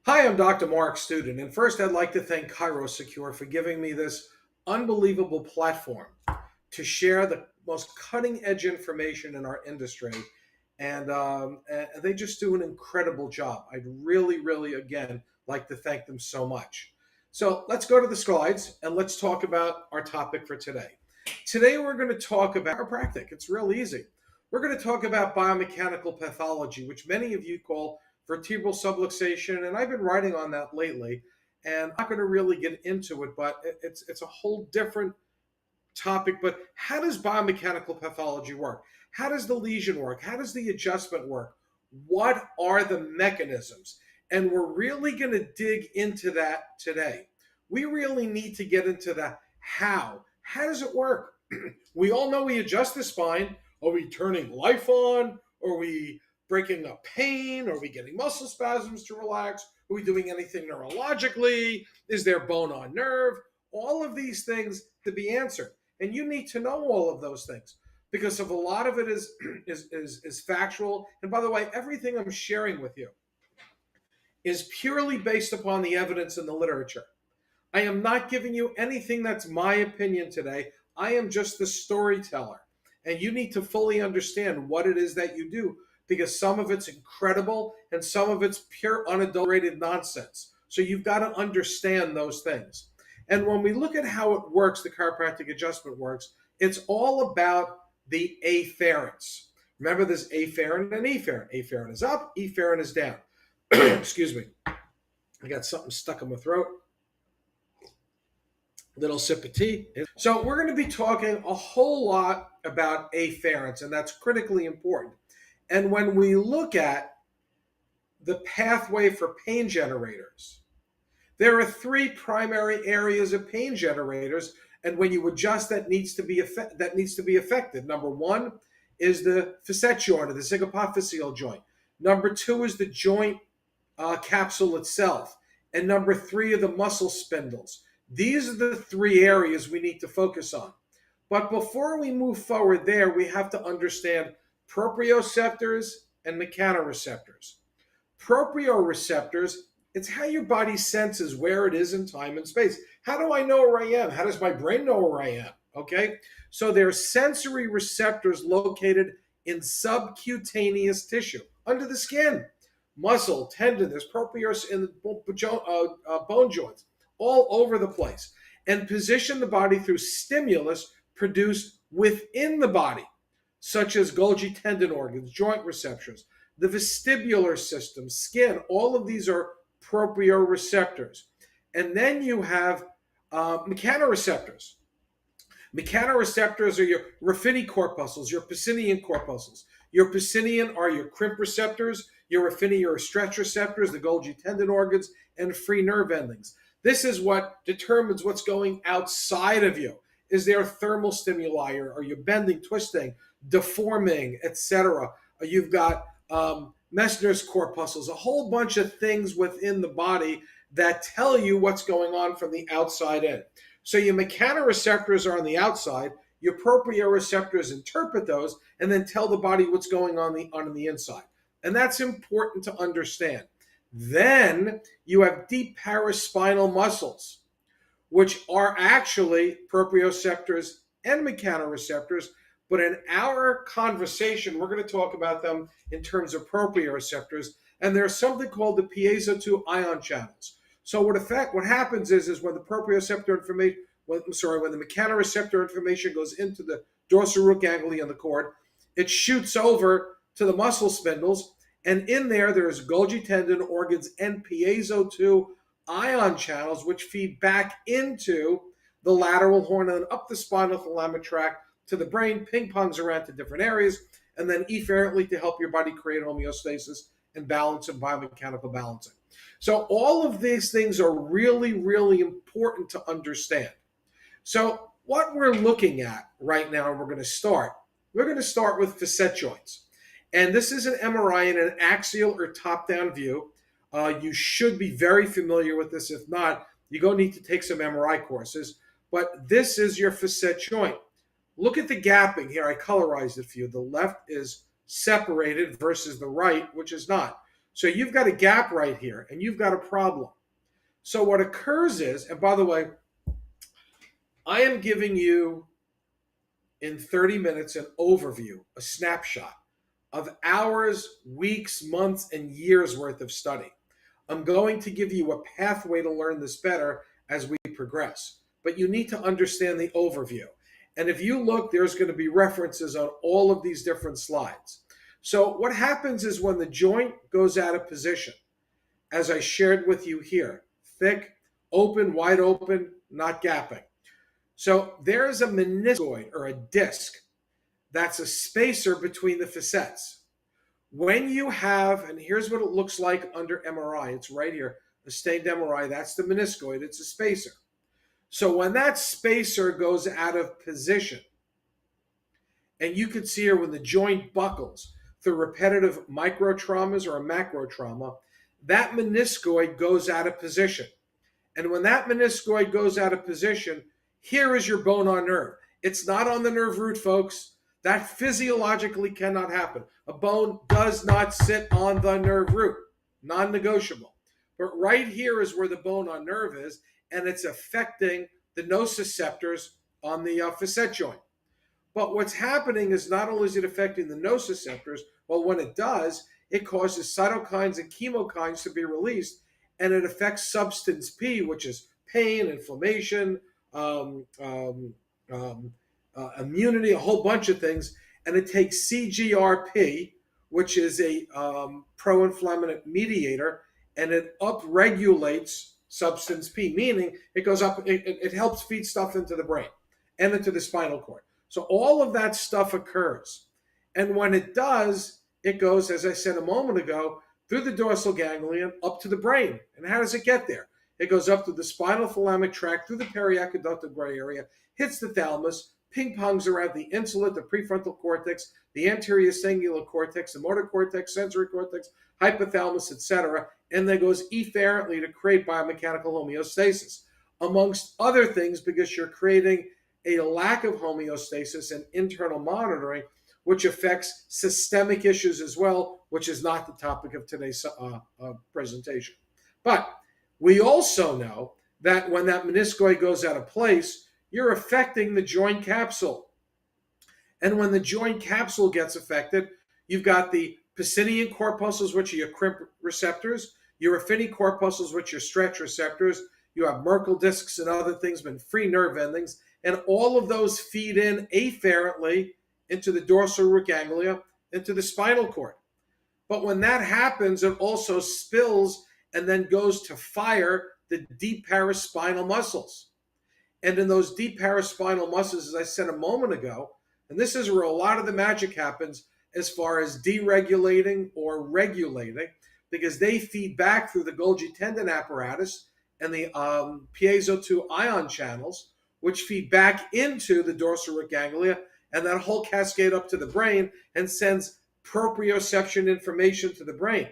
Hi, I'm Dr. Mark Studin, and first I'd like to thank ChiroSecure for giving me this unbelievable platform to share the most cutting edge information in our industry. And they just do an incredible job. I'd really, again, like to thank them so much. So let's go to the slides and let's talk about our topic for today. Today we're going to talk about chiropractic. It's real easy. We're going to talk about biomechanical pathology, which many of you call vertebral subluxation, and I've been writing on that lately. And I'm not going to really get into it, but it's a whole different topic. But how does biomechanical pathology work? How does the lesion work? How does the adjustment work? What are the mechanisms? And we're really going to dig into that today. We really need to get into the how. How does it work? We all know we adjust the spine. Are we turning life on? Are we breaking up pain? Are we getting muscle spasms to relax? Are we doing anything neurologically? Is there bone on nerve? All of these things to be answered. And you need to know all of those things because of a lot of it is factual. And by the way, everything I'm sharing with you is purely based upon the evidence in the literature. I am not giving you anything that's my opinion today. I am just the storyteller. And you need to fully understand what it is that you do because some of it's incredible and some of it's pure unadulterated nonsense. So you've got to understand those things. And when we look at how it works, the chiropractic adjustment works, it's all about the afferents. Remember, there's afferent and efferent. Afferent is up, efferent is down. Excuse me. I got something stuck in my throat. Little sip of tea. So we're going to be talking a whole lot about afferents, and that's critically important. And when we look at the pathway for pain generators, there are three primary areas of pain generators, and when you adjust, that needs to be affected. Number one is the facet joint or the zygapophyseal joint. Number two is the joint capsule itself, and number three are the muscle spindles. These are the three areas we need to focus on. But before we move forward there, we have to understand proprioceptors and mechanoreceptors. Proprioceptors, it's how your body senses where it is in time and space. How do I know where I am? How does my brain know where I am? Okay, so there are sensory receptors located in subcutaneous tissue, under the skin, muscle, tendon, there's proprioceptors in the bone joints, all over the place, and position the body through stimulus produced within the body, such as Golgi tendon organs, joint receptors, the vestibular system, skin. All of these are proprioceptors. And then you have mechanoreceptors. Mechanoreceptors are your raphidian corpuscles, your Pacinian corpuscles. Your Pacinian are your crimp receptors, your raphidian are stretch receptors, the Golgi tendon organs, and free nerve endings. This is what determines what's going outside of you. Is there thermal stimuli? Are you bending, twisting, deforming, etc.? You've got Messner's corpuscles, a whole bunch of things within the body that tell you what's going on from the outside in. So your mechanoreceptors are on the outside, your proprioceptors interpret those, and then tell the body what's going on the inside. And that's important to understand. Then you have deep paraspinal muscles, which are actually proprioceptors and mechanoreceptors. But in our conversation, we're going to talk about them in terms of proprioceptors. And there's something called the piezo2 ion channels. So what happens is when the proprioceptor information, when the mechanoreceptor information goes into the dorsal root ganglion of the cord, it shoots over to the muscle spindles. And in there's Golgi tendon organs and piezo2 ion channels, which feed back into the lateral horn and up the spinal thalamic tract to the brain, ping-pongs around to different areas, and then efferently to help your body create homeostasis and balance and biomechanical balancing. So all of these things are really important to understand. So what we're looking at right now, we're going to start with facet joints. And this is an MRI in an axial or top-down view. You should be very familiar with this. If not, you're going to need to take some MRI courses. But this is your facet joint. Look at the gapping here. I colorized it for you. The left is separated versus the right, which is not. So you've got a gap right here, and you've got a problem. So what occurs is, and by the way, I am giving you in 30 minutes an overview, a snapshot of hours, weeks, months, and years worth of study. I'm going to give you a pathway to learn this better as we progress, but you need to understand the overview. And if you look, there's going to be references on all of these different slides. So what happens is when the joint goes out of position, as I shared with you here, thick, open, wide open, not gapping. So there is a meniscoid or a disc that's a spacer between the facets. When you have, and here's what it looks like under MRI, it's right here, the stained MRI, that's the meniscoid, it's a spacer. So when that spacer goes out of position, and you can see here when the joint buckles through repetitive micro traumas or a macro trauma, that meniscoid goes out of position. And when that meniscoid goes out of position, here is your bone on nerve. It's not on the nerve root, folks. That physiologically cannot happen. A bone does not sit on the nerve root, non-negotiable. But right here is where the bone on nerve is, and it's affecting the nociceptors on the facet joint. But what's happening is not only is it affecting the nociceptors, well, when it does, it causes cytokines and chemokines to be released, and it affects substance P, which is pain, inflammation, immunity, a whole bunch of things, and it takes CGRP, which is a pro-inflammatory mediator, and it upregulates substance P, meaning it goes up, it helps feed stuff into the brain and into the spinal cord. So all of that stuff occurs. And when it does, it goes, as I said a moment ago, through the dorsal ganglion up to the brain. And how does it get there? It goes up to the spinal thalamic tract, through the periaqueductal gray area, hits the thalamus, ping-pongs around the insula, the prefrontal cortex, the anterior cingulate cortex, the motor cortex, sensory cortex, hypothalamus, etc., and then goes efferently to create biomechanical homeostasis, amongst other things, because you're creating a lack of homeostasis and internal monitoring, which affects systemic issues as well, which is not the topic of today's presentation. But we also know that when that meniscoid goes out of place, you're affecting the joint capsule. And when the joint capsule gets affected, you've got the Pacinian corpuscles, which are your crimp receptors, your affinity corpuscles, which are stretch receptors, you have Merkel discs and other things, but free nerve endings, and all of those feed in afferently into the dorsal root ganglia, into the spinal cord. But when that happens, it also spills and then goes to fire the deep paraspinal muscles. And in those deep paraspinal muscles, as I said a moment ago, and this is where a lot of the magic happens as far as deregulating or regulating, because they feed back through the Golgi tendon apparatus and the piezo2 ion channels, which feed back into the dorsal root ganglia, and that whole cascade up to the brain and sends proprioception information to the brain.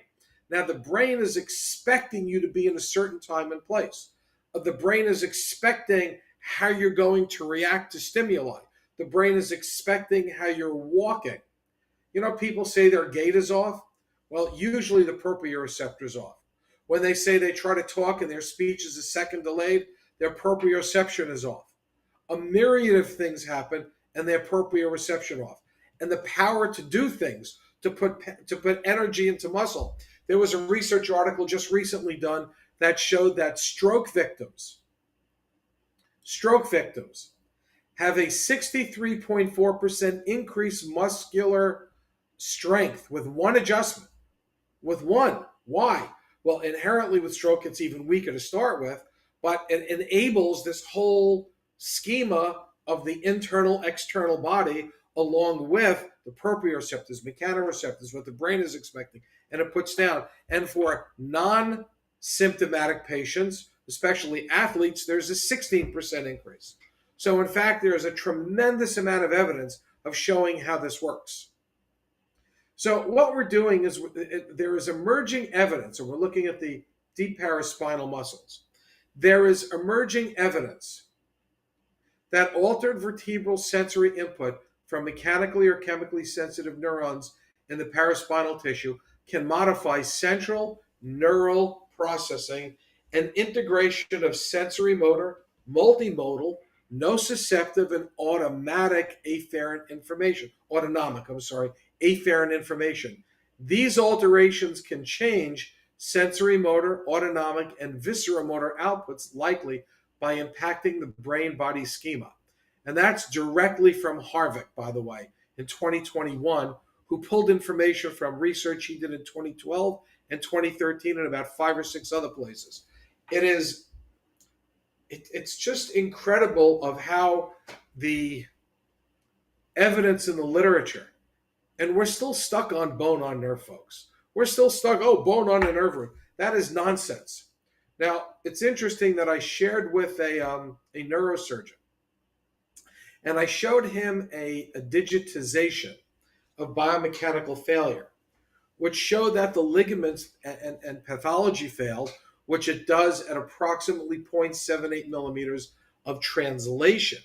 Now, the brain is expecting you to be in a certain time and place. The brain is expecting how you're going to react to stimuli. The brain is expecting how you're walking. You know, people say their gait is off. Well, usually the proprioceptor is off. When they say they try to talk and their speech is a second delayed, their proprioception is off. A myriad of things happen and their proprioception off. And the power to do things, to put energy into muscle. There was a research article just recently done that showed that stroke victims have a 63.4% increased muscular strength with one adjustment. With one. Why? Well, inherently with stroke, it's even weaker to start with, but it enables this whole schema of the internal-external body along with the proprioceptors, mechanoreceptors, what the brain is expecting, and it puts down. And for non-symptomatic patients, especially athletes, there's a 16% increase. So in fact, there's a tremendous amount of evidence of showing how this works. So what we're doing is there is emerging evidence, and we're looking at the deep paraspinal muscles. There is emerging evidence that altered vertebral sensory input from mechanically or chemically sensitive neurons in the paraspinal tissue can modify central neural processing and integration of sensory motor, multimodal, nociceptive, and automatic afferent information, afferent information. These alterations can change sensory motor, autonomic, and visceromotor outputs, likely by impacting the brain-body schema. And that's directly from Harvick, by the way, in 2021, who pulled information from research he did in 2012 and 2013 and about 5 or 6 other places. It's just incredible of how the evidence in the literature, and we're still stuck on bone on nerve, folks. We're still stuck, bone on a nerve root. That is nonsense. Now, it's interesting that I shared with a neurosurgeon, and I showed him a digitization of biomechanical failure, which showed that the ligaments and pathology failed, which it does at approximately 0.78 millimeters of translation.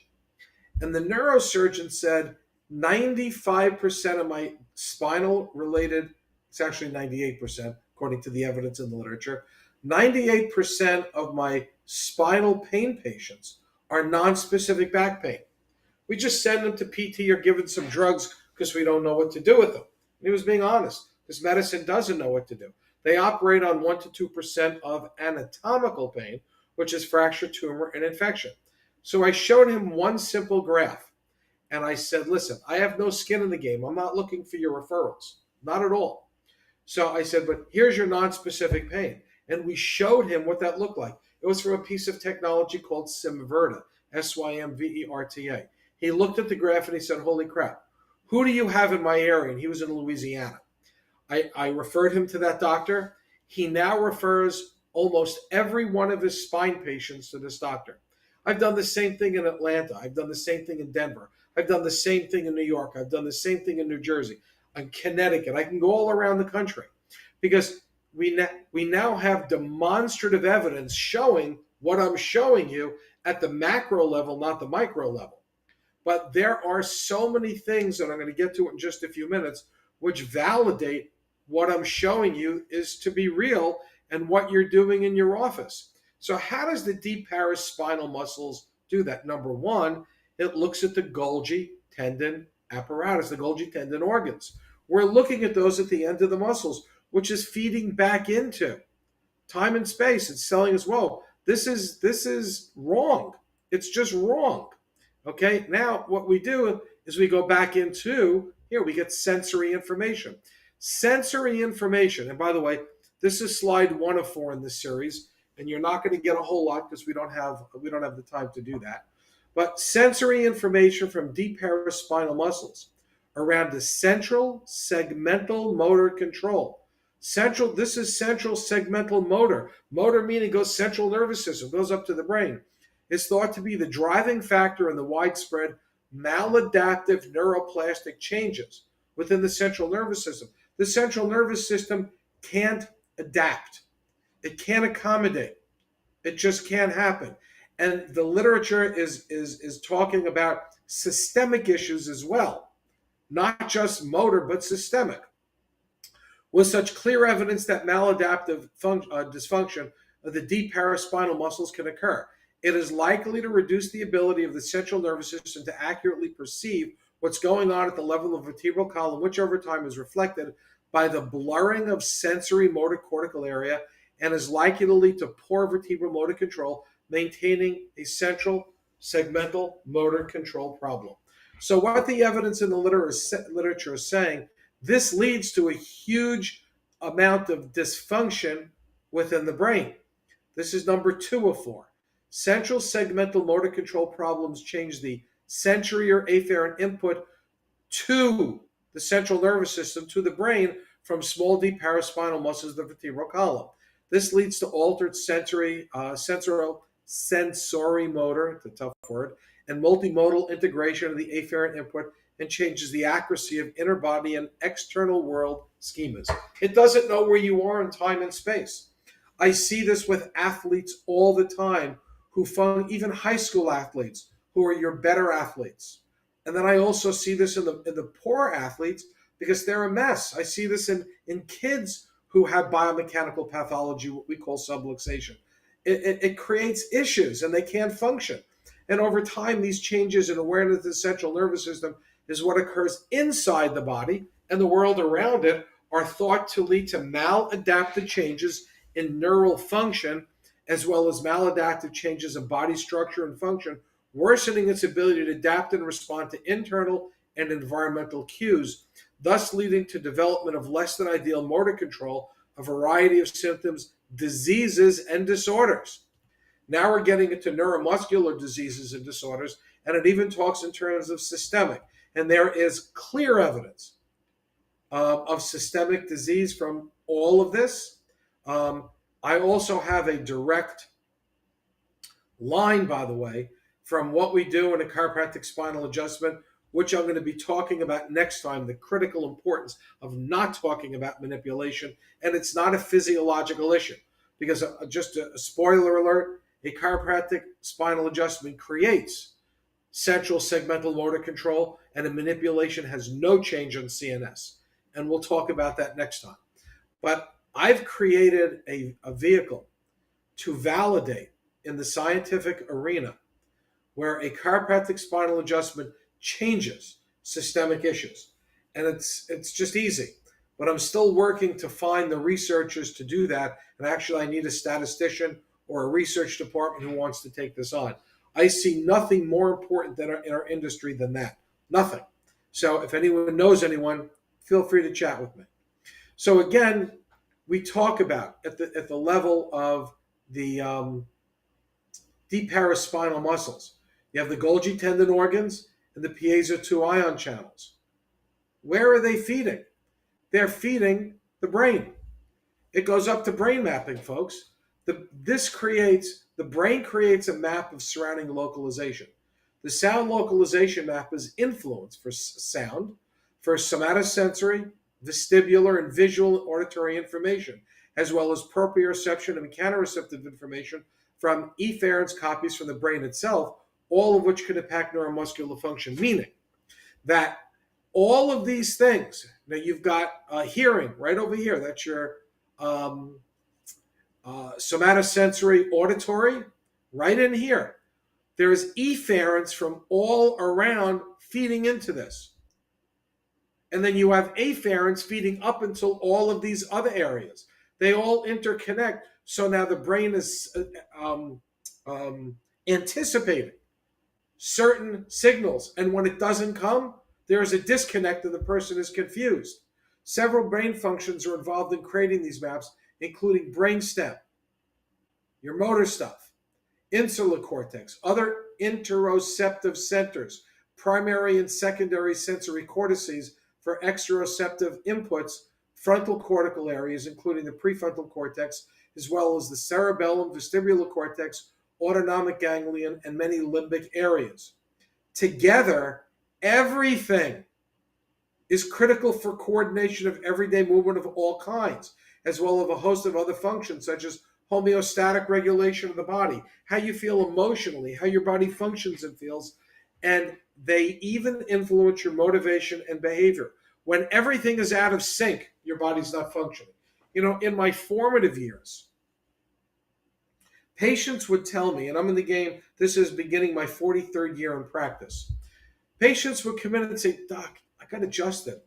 And the neurosurgeon said 95% of my spinal related, it's actually 98%, according to the evidence in the literature, 98% of my spinal pain patients are non-specific back pain. We just send them to PT or give them some drugs because we don't know what to do with them. And he was being honest, because medicine doesn't know what to do. They operate on 1 to 2% of anatomical pain, which is fracture, tumor, and infection. So I showed him one simple graph, and I said, listen, I have no skin in the game. I'm not looking for your referrals, not at all. So I said, but here's your non-specific pain. And we showed him what that looked like. It was from a piece of technology called Symverta, Symverta. He looked at the graph and he said, holy crap, who do you have in my area? And he was in Louisiana. I referred him to that doctor. He now refers almost every one of his spine patients to this doctor. I've done the same thing in Atlanta. I've done the same thing in Denver. I've done the same thing in New York. I've done the same thing in New Jersey, in Connecticut. I can go all around the country because we now have demonstrative evidence showing what I'm showing you at the macro level, not the micro level. But there are so many things that I'm going to get to in just a few minutes, which validate what I'm showing you is to be real and what you're doing in your office. So how does the deep paraspinal muscles do that? Number one, it looks at the Golgi tendon apparatus, the Golgi tendon organs. We're looking at those at the end of the muscles, which is feeding back into time and space. It's telling us, whoa, this is wrong. It's just wrong. Okay, now what we do is we go back into, here we get sensory information. Sensory information, and by the way, this is slide 1 of 4 in this series, and you're not going to get a whole lot because we don't have the time to do that. But sensory information from deep paraspinal muscles around the central segmental motor control. This is central segmental motor. Motor meaning goes central nervous system, goes up to the brain. Is thought to be the driving factor in the widespread maladaptive neuroplastic changes within the central nervous system. The central nervous system can't adapt. It can't accommodate. It just can't happen. And the literature is talking about systemic issues as well, not just motor, but systemic. With such clear evidence that maladaptive dysfunction of the deep paraspinal muscles can occur, it is likely to reduce the ability of the central nervous system to accurately perceive what's going on at the level of the vertebral column, which over time is reflected by the blurring of sensory motor cortical area and is likely to lead to poor vertebral motor control, maintaining a central segmental motor control problem. So what the evidence in the literature is saying, this leads to a huge amount of dysfunction within the brain. This is number 2 of 4. Central segmental motor control problems change the sensory or afferent input to the central nervous system, to the brain, from small deep paraspinal muscles of the vertebral column. This leads to altered sensory motor, it's a tough word, and multimodal integration of the afferent input, and changes the accuracy of inner body and external world schemas. It doesn't know where you are in time and space. I see this with athletes all the time even high school athletes who are your better athletes. And then I also see this in the poor athletes because they're a mess. I see this in kids who have biomechanical pathology, what we call subluxation. It creates issues and they can't function. And over time, these changes in awareness of the central nervous system is what occurs inside the body, and the world around it are thought to lead to maladaptive changes in neural function, as well as maladaptive changes in body structure and function, worsening its ability to adapt and respond to internal and environmental cues, thus leading to development of less than ideal motor control, a variety of symptoms, diseases, and disorders. Now we're getting into neuromuscular diseases and disorders, and it even talks in terms of systemic. And there is clear evidence of systemic disease from all of this. I also have a direct line, by the way, from what we do in a chiropractic spinal adjustment, which I'm going to be talking about next time, the critical importance of not talking about manipulation. And it's not a physiological issue, because just a spoiler alert, a chiropractic spinal adjustment creates central segmental motor control, and a manipulation has no change on CNS. And we'll talk about that next time. But I've created a vehicle to validate in the scientific arena where a chiropractic spinal adjustment changes systemic issues. And it's just easy. But I'm still working to find the researchers to do that. And actually, I need a statistician or a research department who wants to take this on. I see nothing more important in our industry than that. Nothing. So if anyone knows anyone, feel free to chat with me. So again, we talk about at the level of the deep paraspinal muscles. You have the Golgi tendon organs and the piezo 2 ion channels. Where are they feeding? They're feeding the brain. It goes up to brain mapping, folks. The brain creates a map of surrounding localization. The sound localization map is influenced for sound, for somatosensory, vestibular, and visual and auditory information, as well as proprioception and mechanoreceptive information from efferents copies from the brain itself, all of which can impact neuromuscular function, meaning that all of these things, now you've got hearing right over here, that's your somatosensory auditory, right in here. There's efferents from all around feeding into this. And then you have afferents feeding up until all of these other areas. They all interconnect. So now the brain is anticipating certain signals. And when it doesn't come, there's a disconnect and the person is confused. Several brain functions are involved in creating these maps, including brainstem, your motor stuff, insular cortex, other interoceptive centers, primary and secondary sensory cortices for exteroceptive inputs, frontal cortical areas, including the prefrontal cortex, as well as the cerebellum, vestibular cortex, autonomic ganglion, and many limbic areas. Together, everything is critical for coordination of everyday movement of all kinds, as well as a host of other functions, such as homeostatic regulation of the body, how you feel emotionally, how your body functions and feels, and they even influence your motivation and behavior. When everything is out of sync, your body's not functioning. You know, in my formative years, patients would tell me, and I'm in the game, this is beginning my 43rd year in practice. Patients would come in and say, "Doc, I got adjusted.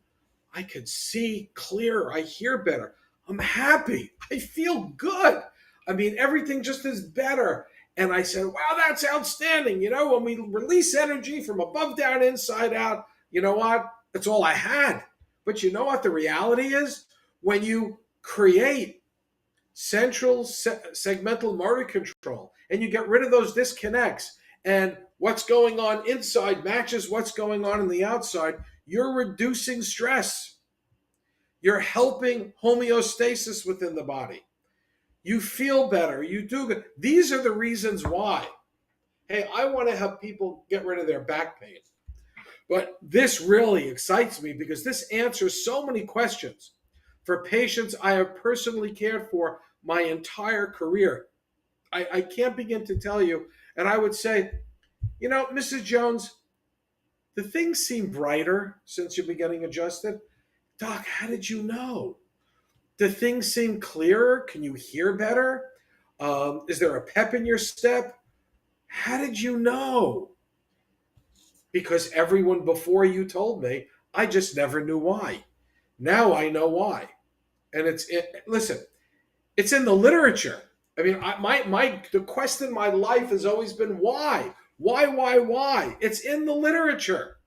I could see clearer. I hear better. I'm happy. I feel good. I mean, everything just is better." And I said, "Wow, that's outstanding. You know, when we release energy from above down, inside out, you know what? That's all I had." But you know what the reality is? When you create central segmental motor control and you get rid of those disconnects, and what's going on inside matches what's going on the outside, you're reducing stress. You're helping homeostasis within the body. You feel better. You do good. These are the reasons why. Hey, I want to have people get rid of their back pain. But this really excites me because this answers so many questions for patients I have personally cared for my entire career. I can't begin to tell you. And I would say, you know, Mrs. Jones, the things seem brighter since you've been getting adjusted. Doc, how did you know? Do things seem clearer? Can you hear better? Is there a pep in your step? How did you know? Because everyone before you told me. I just never knew why. Now I know why. And listen, it's in the literature. I mean, the quest in my life has always been why? Why? It's in the literature.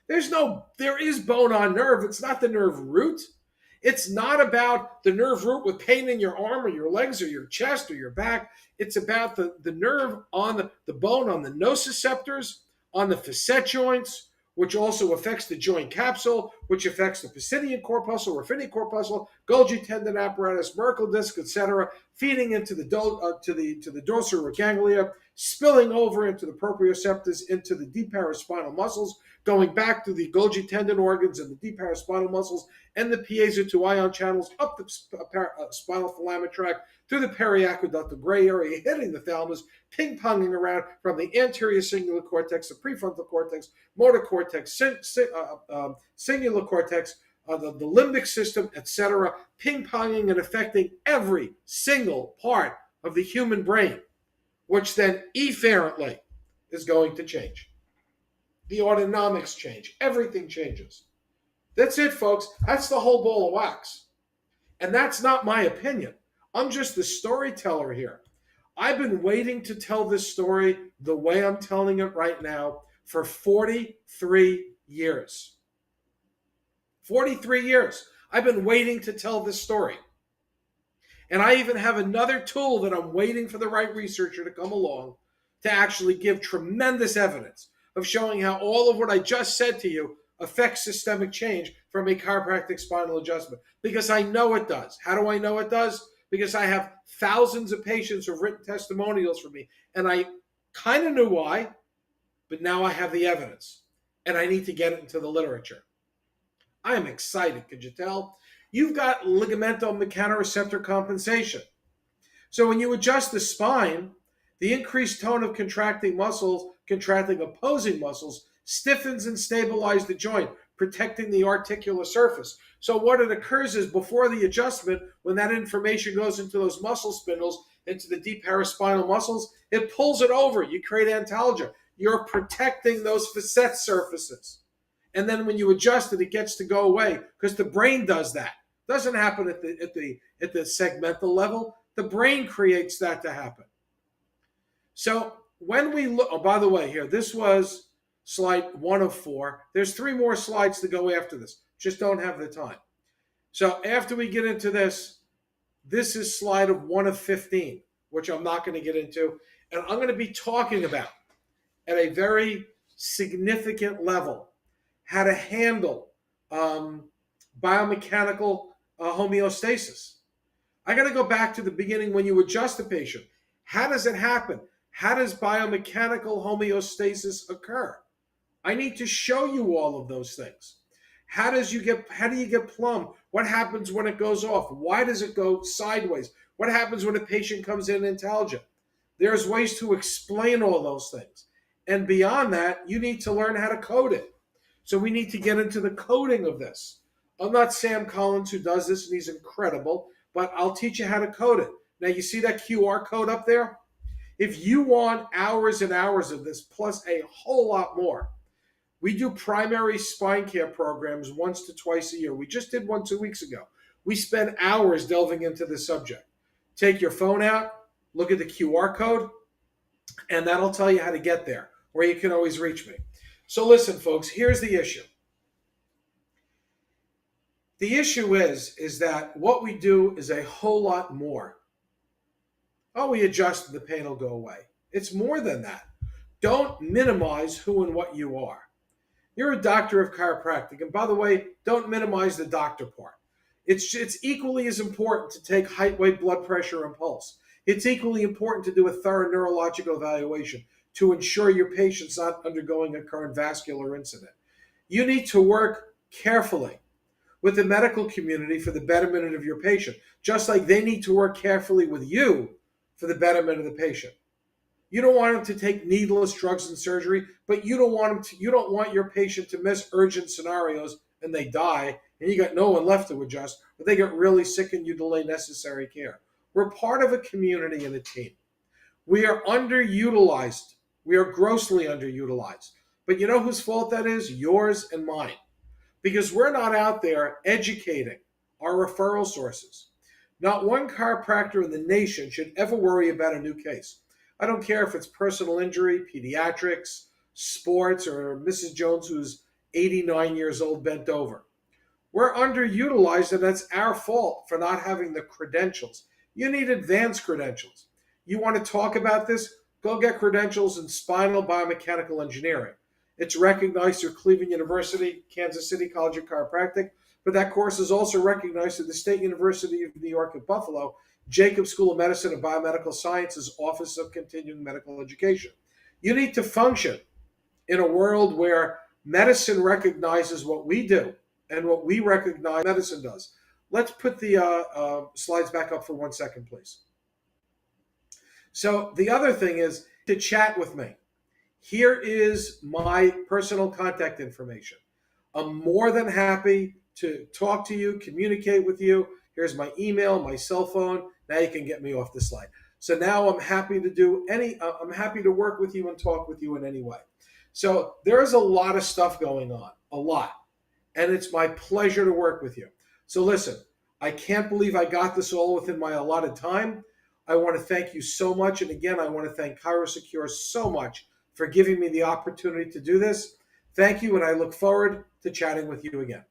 There is bone on nerve. It's not the nerve root. It's not about the nerve root with pain in your arm or your legs or your chest or your back. It's about the nerve on the bone on the nociceptors, on the facet joints, which also affects the joint capsule, which affects the Pacinian corpuscle, raphidian corpuscle, Golgi tendon apparatus, Merkel disc, etc., feeding into the to the dorsal ganglia, spilling over into the proprioceptors, into the deep paraspinal muscles, going back to the Golgi tendon organs and the deep paraspinal muscles and the piezo 2 ion channels up the spinal filament tract through the periaqueductal gray area, hitting the thalamus, ping-ponging around from the anterior cingulate cortex, the prefrontal cortex, motor cortex, cingulate cortex, the limbic system, etc., ping-ponging and affecting every single part of the human brain, which then efferently is going to change. The autonomics change. Everything changes. That's it, folks. That's the whole ball of wax. And that's not my opinion. I'm just the storyteller here. I've been waiting to tell this story the way I'm telling it right now for 43 years. 43 years. I've been waiting to tell this story. And I even have another tool that I'm waiting for the right researcher to come along to actually give tremendous evidence of showing how all of what I just said to you affects systemic change from a chiropractic spinal adjustment. Because I know it does. How do I know it does? Because I have thousands of patients who've written testimonials for me. And I kind of knew why, but now I have the evidence. And I need to get it into the literature. I am excited, could you tell? You've got ligamental mechanoreceptor compensation. So when you adjust the spine, the increased tone of contracting muscles, contracting opposing muscles, stiffens and stabilizes the joint, protecting the articular surface. So what it occurs is before the adjustment, when that information goes into those muscle spindles, into the deep paraspinal muscles, it pulls it over. You create antalgia. You're protecting those facet surfaces. And then when you adjust it, it gets to go away because the brain does that. It doesn't happen at the segmental level. The brain creates that to happen. So when we look, oh, by the way, here, this was slide 1 of 4. There's 3 more slides to go after this. Just don't have the time. So after we get into this, this is slide of 1 of 15, which I'm not going to get into. And I'm going to be talking about at a very significant level how to handle biomechanical homeostasis. I got to go back to the beginning when you adjust a patient. How does it happen? How does biomechanical homeostasis occur? I need to show you all of those things. How do you get plumb? What happens when it goes off? Why does it go sideways? What happens when a patient comes in antalgia? There's ways to explain all those things. And beyond that, you need to learn how to code it. So we need to get into the coding of this. I'm not Sam Collins who does this, and he's incredible, but I'll teach you how to code it. Now, you see that QR code up there? If you want hours and hours of this, plus a whole lot more, we do primary spine care programs once to twice a year. We just did one 2 weeks ago. We spend hours delving into the subject. Take your phone out, look at the QR code, and that'll tell you how to get there, or you can always reach me. So listen, folks, here's the issue. The issue is that what we do is a whole lot more. Oh, we adjust and the pain will go away. It's more than that. Don't minimize who and what you are. You're a doctor of chiropractic. And by the way, don't minimize the doctor part. It's equally as important to take height, weight, blood pressure, and pulse. It's equally important to do a thorough neurological evaluation to ensure your patient's not undergoing a current vascular incident. You need to work carefully with the medical community for the betterment of your patient, just like they need to work carefully with you for the betterment of the patient. You don't want them to take needless drugs and surgery, but you don't want your patient to miss urgent scenarios and they die, and you got no one left to adjust, or they get really sick and you delay necessary care. We're part of a community and a team. We are underutilized. We are grossly underutilized. But you know whose fault that is? Yours and mine. Because we're not out there educating our referral sources. Not one chiropractor in the nation should ever worry about a new case. I don't care if it's personal injury, pediatrics, sports, or Mrs. Jones who's 89 years old bent over. We're underutilized, and that's our fault for not having the credentials. You need advanced credentials. You want to talk about this? Go get credentials in spinal biomechanical engineering. It's recognized through Cleveland University, Kansas City College of Chiropractic, but that course is also recognized at the State University of New York at Buffalo, Jacobs School of Medicine and Biomedical Sciences, Office of Continuing Medical Education. You need to function in a world where medicine recognizes what we do and what we recognize medicine does. Let's put the slides back up for 1 second, please. So the other thing is to chat with me. Here is my personal contact information. I'm more than happy to talk to you, communicate with you. Here's my email, my cell phone. Now you can get me off the slide. So now I'm happy to I'm happy to work with you and talk with you in any way. So there's a lot of stuff going on, a lot. And it's my pleasure to work with you. So listen, I can't believe I got this all within my allotted time. I want to thank you so much. And again, I want to thank ChiroSecure so much for giving me the opportunity to do this. Thank you, and I look forward to chatting with you again.